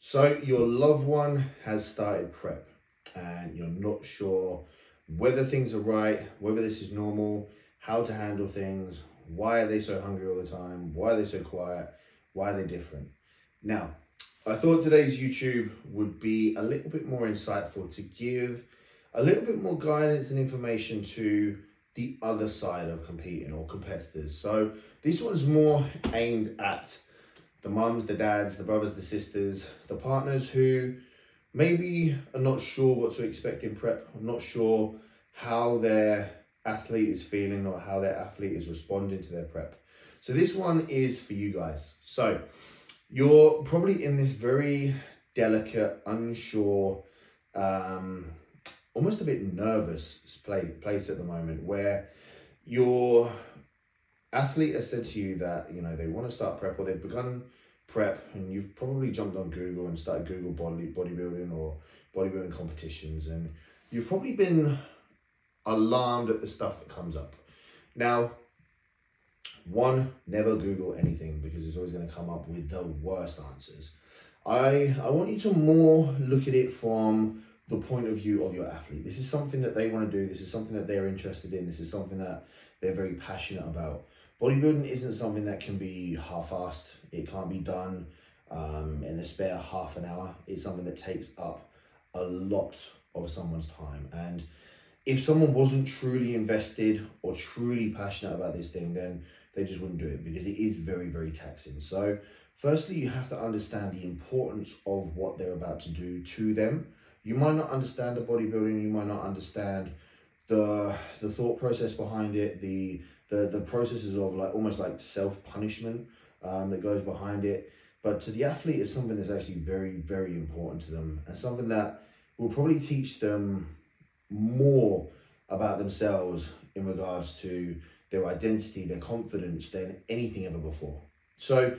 So your loved one has started prep and you're not sure whether things are right, whether this is normal, how to handle things, why are they so hungry all the time, why are they so quiet, why are they different? Now, I thought today's YouTube would be a little bit more insightful to give a little bit more guidance and information to the other side of competing or competitors. So this one's more aimed at the mums, the dads, the brothers, the sisters, the partners who maybe are not sure what to expect in prep, are not sure how their athlete is feeling or how their athlete is responding to their prep. So this one is for you guys. So you're probably in this very delicate, unsure, almost a bit nervous place at the moment where your athlete has said to you that they want to start prep or they've begun prep, and you've probably jumped on Google and started Google bodybuilding or bodybuilding competitions, and you've probably been alarmed at the stuff that comes up. Now, one, never Google anything because it's always going to come up with the worst answers. I want you to more look at it from the point of view of your athlete. This is something that they want to do. This is something that they're interested in. This is something that they're very passionate about. Bodybuilding isn't something that can be half-assed. It can't be done in a spare half an hour. It's something that takes up a lot of someone's time. And if someone wasn't truly invested or truly passionate about this thing, then they just wouldn't do it because it is very, very taxing. So firstly, you have to understand the importance of what they're about to do to them. You might not understand the bodybuilding, you might not understand the thought process behind it, the processes of almost like self-punishment that goes behind it. But to the athlete, it's something that's actually very, very important to them and something that will probably teach them more about themselves in regards to their identity, their confidence than anything ever before. So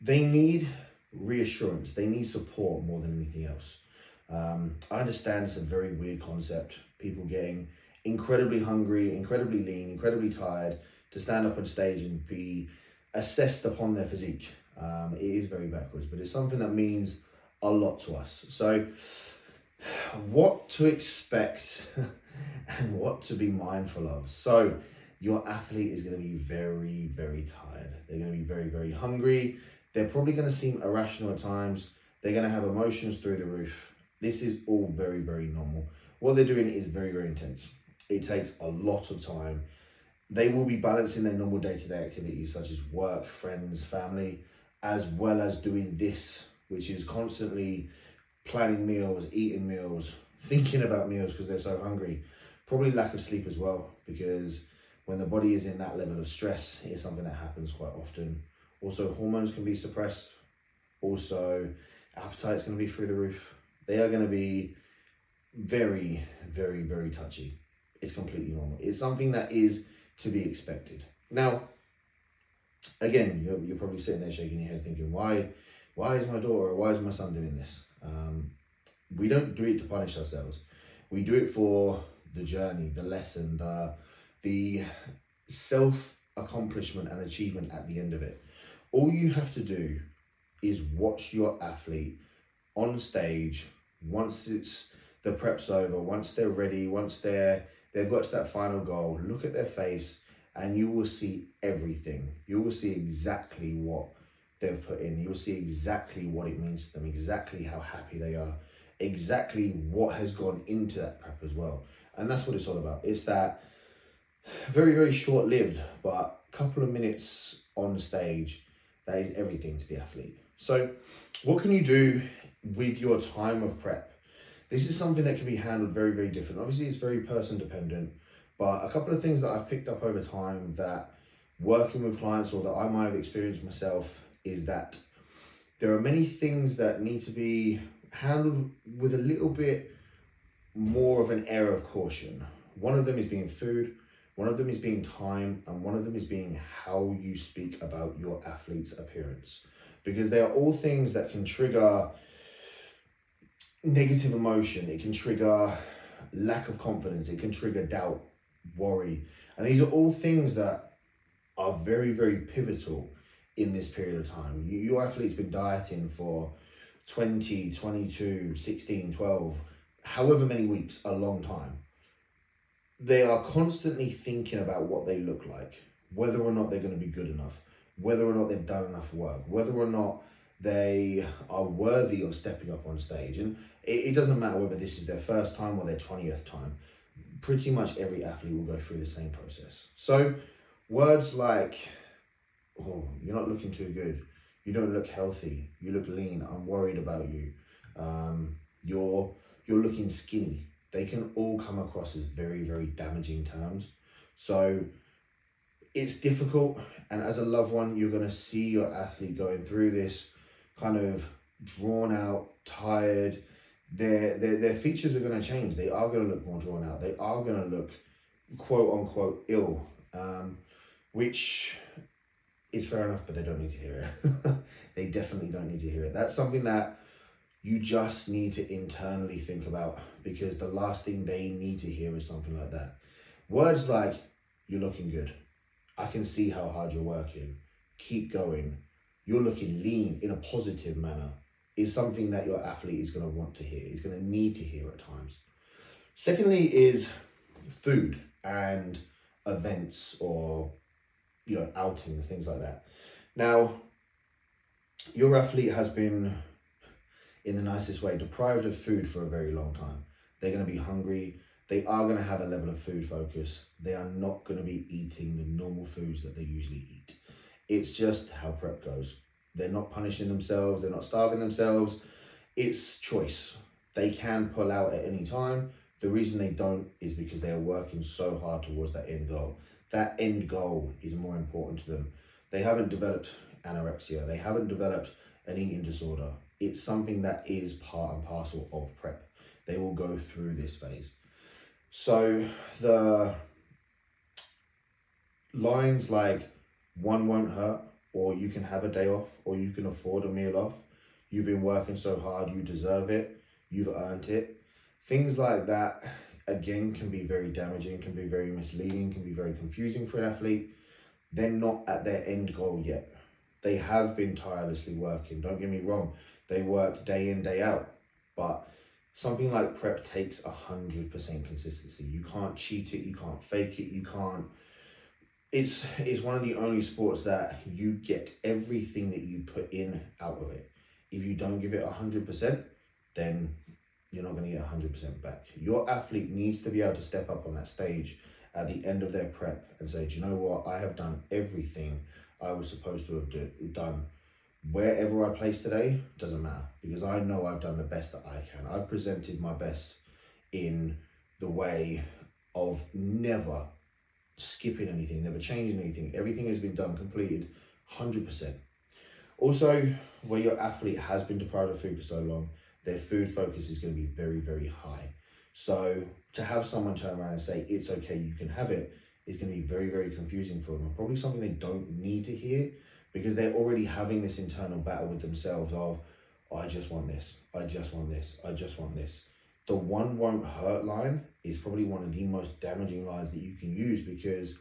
they need reassurance, they need support more than anything else. I understand it's a very weird concept, people getting incredibly hungry, incredibly lean, incredibly tired to stand up on stage and be assessed upon their physique. It is very backwards, but it's something that means a lot to us. So what to expect and what to be mindful of. So your athlete is going to be very, very tired. They're going to be very, very hungry. They're probably going to seem irrational at times. They're going to have emotions through the roof. This is all very, very normal. What they're doing is very, very intense. It takes a lot of time. They will be balancing their normal day-to-day activities such as work, friends, family, as well as doing this, which is constantly planning meals, eating meals, thinking about meals because they're so hungry. Probably lack of sleep as well, because when the body is in that level of stress, it is something that happens quite often. Also, hormones can be suppressed. Also, appetite's going to be through the roof. They are going to be very, very, very touchy. It's completely normal. It's something that is to be expected. Now, again, you're probably sitting there shaking your head thinking, why is my daughter or why is my son doing this? We don't do it to punish ourselves. We do it for the journey, the lesson, the self-accomplishment and achievement at the end of it. All you have to do is watch your athlete on stage once the prep's over, once they're ready, once they've got to that final goal. Look at their face and you will see everything. You will see exactly what they've put in. You will see exactly what it means to them, exactly how happy they are, exactly what has gone into that prep as well. And that's what it's all about. It's that very, very short-lived, but couple of minutes on stage, that is everything to the athlete. So what can you do with your time of prep? This is something that can be handled very, very different. Obviously, it's very person dependent, but a couple of things that I've picked up over time that working with clients or that I might have experienced myself is that there are many things that need to be handled with a little bit more of an air of caution. One of them is being food, one of them is being time, and one of them is being how you speak about your athlete's appearance. Because they are all things that can trigger negative emotion, it can trigger lack of confidence, it can trigger doubt, worry. And these are all things that are very, very pivotal in this period of time. Your athlete's been dieting for 20, 22, 16, 12, however many weeks, a long time. They are constantly thinking about what they look like, whether or not they're going to be good enough, whether or not they've done enough work, whether or not they are worthy of stepping up on stage. And it doesn't matter whether this is their first time or their 20th time. Pretty much every athlete will go through the same process. So words like, oh, you're not looking too good, you don't look healthy, you look lean, I'm worried about you, you're looking skinny, they can all come across as very, very damaging terms. So it's difficult, and as a loved one, you're going to see your athlete going through this kind of drawn out, tired. Their features are going to change. They are going to look more drawn out. They are going to look quote unquote ill, which is fair enough, but they don't need to hear it. They definitely don't need to hear it. That's something that you just need to internally think about, because the last thing they need to hear is something like that. Words like, you're looking good, I can see how hard you're working, keep going, you're looking lean, in a positive manner, is something that your athlete is going to want to hear, is going to need to hear at times. Secondly is food and events, or outings, things like that. Now, your athlete has been, in the nicest way, deprived of food for a very long time. They're going to be hungry. They are going to have a level of food focus. They are not going to be eating the normal foods that they usually eat. It's just how prep goes. They're not punishing themselves. They're not starving themselves. It's choice. They can pull out at any time. The reason they don't is because they are working so hard towards that end goal. That end goal is more important to them. They haven't developed anorexia. They haven't developed an eating disorder. It's something that is part and parcel of prep. They will go through this phase. So the lines like, one won't hurt, or you can have a day off, or you can afford a meal off, you've been working so hard, you deserve it, you've earned it. Things like that, again, can be very damaging, can be very misleading, can be very confusing for an athlete. They're not at their end goal yet. They have been tirelessly working, don't get me wrong. They work day in, day out, but something like prep takes 100% consistency. You can't cheat it, you can't fake it, you can't. It's one of the only sports that you get everything that you put in out of it. If you don't give it 100%, then you're not going to get 100% back. Your athlete needs to be able to step up on that stage at the end of their prep and say, do you know what? I have done everything I was supposed to have done. Wherever I place today, doesn't matter, because I know I've done the best that I can. I've presented my best in the way of never skipping anything, never changing anything. Everything has been done, completed, 100%. Also, where your athlete has been deprived of food for so long, their food focus is going to be very, very high. So to have someone turn around and say, it's okay, you can have it, is going to be very, very confusing for them, and probably something they don't need to hear, because they're already having this internal battle with themselves of, oh, I just want this, I just want this, I just want this. The one won't hurt line is probably one of the most damaging lines that you can use, because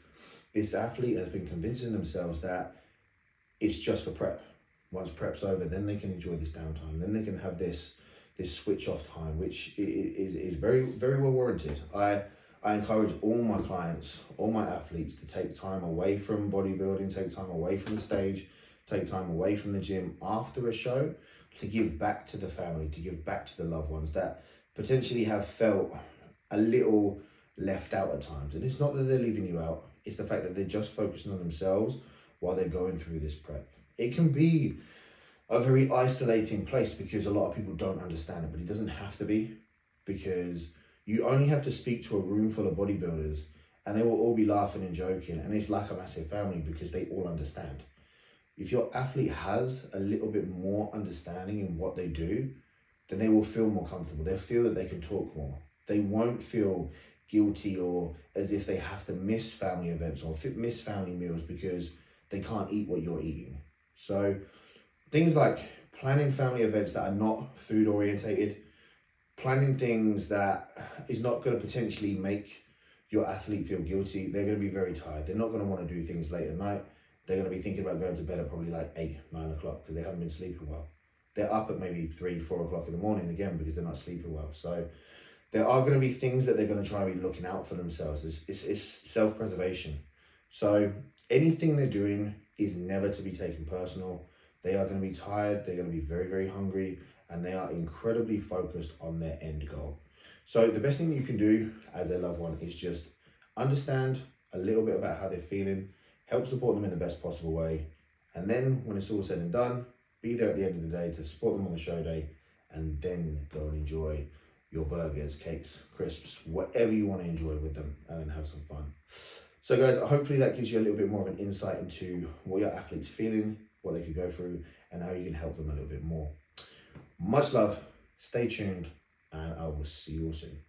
this athlete has been convincing themselves that it's just for prep. Once prep's over, then they can enjoy this downtime. Then they can have this switch off time, which is very, very well warranted. I encourage all my clients, all my athletes, to take time away from bodybuilding, take time away from the stage, take time away from the gym after a show, to give back to the family, to give back to the loved ones that potentially have felt a little left out at times. And it's not that they're leaving you out, it's the fact that they're just focusing on themselves while they're going through this prep. It can be a very isolating place because a lot of people don't understand it, but it doesn't have to be, because you only have to speak to a room full of bodybuilders and they will all be laughing and joking, and it's like a massive family because they all understand. If your athlete has a little bit more understanding in what they do, then they will feel more comfortable. They'll feel that they can talk more. They won't feel guilty or as if they have to miss family events or miss family meals because they can't eat what you're eating. So things like planning family events that are not food orientated, planning things that is not going to potentially make your athlete feel guilty. They're going to be very tired. They're not going to want to do things late at night. They're going to be thinking about going to bed at probably like 8, 9 o'clock because they haven't been sleeping well. they're up at maybe 3, 4 o'clock in the morning again because they're not sleeping well. So there are going to be things that they're going to try and be looking out for themselves. It's self-preservation. So anything they're doing is never to be taken personal. They are going to be tired, they're going to be very, very hungry, and they are incredibly focused on their end goal. So the best thing you can do as their loved one is just understand a little bit about how they're feeling, help support them in the best possible way, and then when it's all said and done, be there at the end of the day to support them on the show day, and then go and enjoy your burgers, cakes, crisps, whatever you want to enjoy with them, and then have some fun. So guys, hopefully that gives you a little bit more of an insight into what your athlete's feeling, what they could go through, and how you can help them a little bit more. Much love, stay tuned, and I will see you all soon.